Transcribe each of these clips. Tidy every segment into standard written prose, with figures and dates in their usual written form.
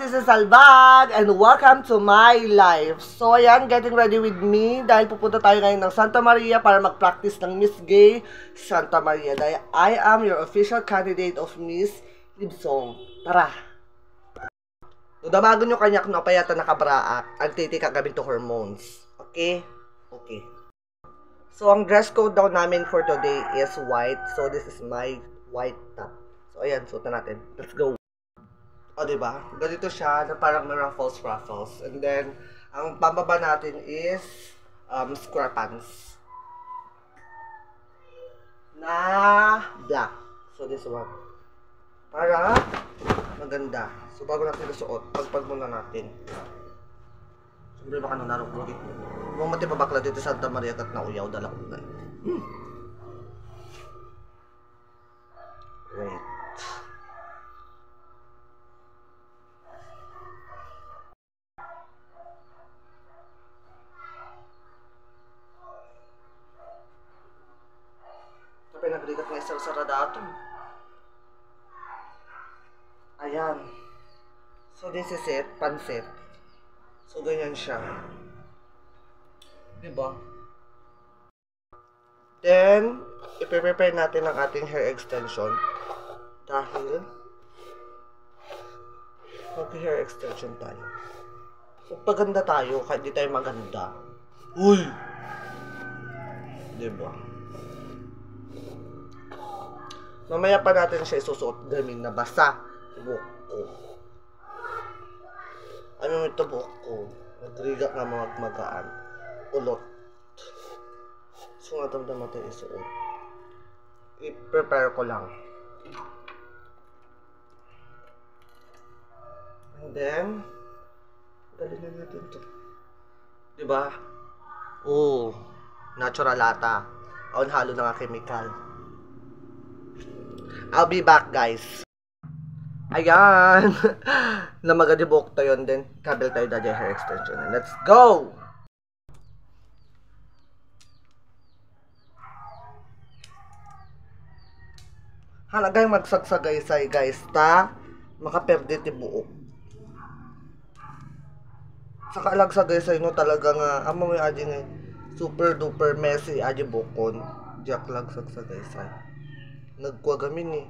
This is Albag and welcome to my life. So ayan, getting ready with me dahil pupunta tayo ngayon ng Santa Maria para mag-practice ng Miss Gay Santa Maria. Dahil I am your official candidate of Miss Libsong. Tara! Damagon nyo kanyak no, payata nakabraak. Antiti kagamin to hormones. Okay? Okay. So ang dress code daw namin for today is white. So this is my white top. So ayan, suotan natin. Let's go! O, diba? Ganito siya na parang may ruffles. And then, ang pambaba natin is square pants. Na black. So, this one. Para maganda. So, bago natin isuot, pagpag muna natin. Siyempre, baka nang narukugit. Huwag matipabakla dito sa Santa Maria at nauyaw dalakunan. Wait. Nagrigat ng isang saradato. Ayan. So, this is it. Pansit. So, ganyan siya. Diba? Then, ipe-prepare natin ang ating hair extension. Dahil, mag-hair extension tayo. So, paganda tayo, kahit di tayo maganda. Uy! Diba? Mamaya pa natin siya isusuot gamin na basa. Buhok ko. Ano ito buhok ko? Nagriga nga mga magaan. Ulot. So nga damdam natin isuot. I-prepare ko lang. And then, galin na natin ito. Diba? Oo. Natural ata. Ang halo na nga chemical. I'll be back, guys. Ayan. Na magadibok tayo din. Kabel tayo dahil hair extension. Let's go! Halagay magsagsagaysay, guys. Ta, makaperde ti buok. Saka alagsagaysay no talaga nga. Amo may aji nga super duper messy aji bukon. Diyak lagsagaysay. Nagkuha gamin eh.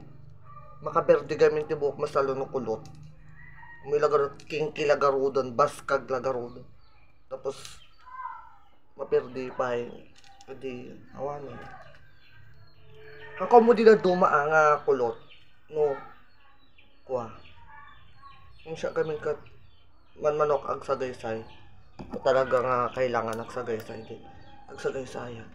Makaperde gamin ti buhok masalo no kulot. May lagarot, kinki lagarodon, baskag lagarodon. Tapos, maperde pa eh. Pwede, awan eh. Ang komodi na duma nga kulot. No. Kuha. Yung siya gamin kat manmanok ag sagaysay. Talaga nga kailangan ag sagaysay din. Ag sagaysayan.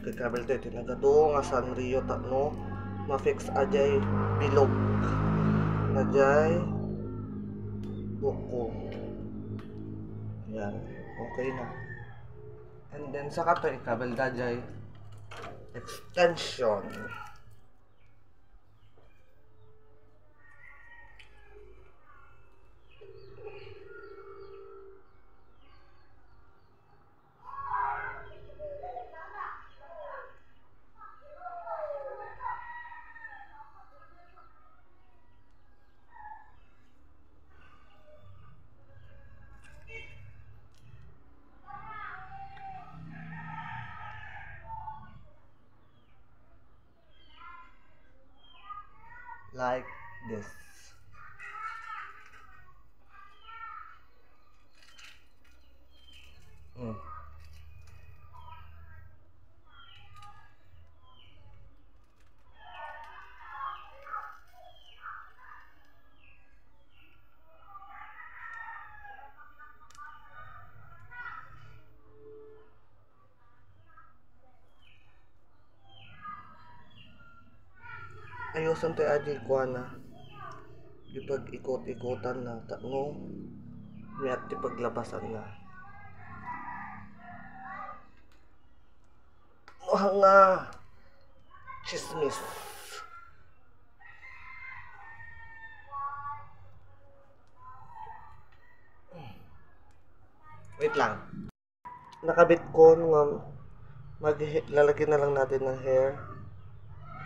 Kay kabel tayo tinagado nga Sanrio no ma-fix ajay bilog najay buko. Yan, okay na. And then saka to kabel dajay extension. Like this. Ayusan tayo adi kuha na. Ipag ikot-ikotan na. No? May at ipaglabasan na. No nga. Chismis. Wait lang. Nakabit ko nung lalagyan na lang natin ng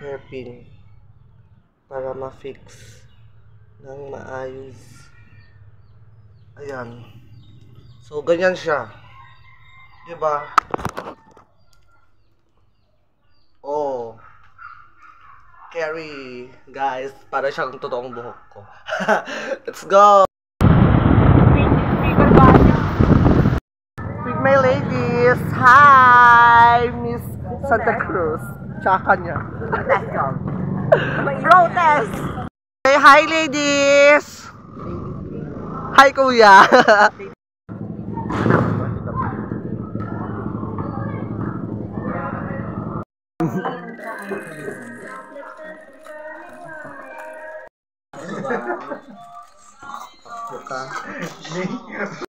hairpin para ma-fix ng maayos. Ayan. So, ganyan siya. Diba? Oh. Carry, guys. Para siyang totoong buhok ko. Let's go! With my ladies. Hi! Miss Santa Cruz. Tsaka niya. Protest! Say hi, ladies! Hi, kuya! Buka.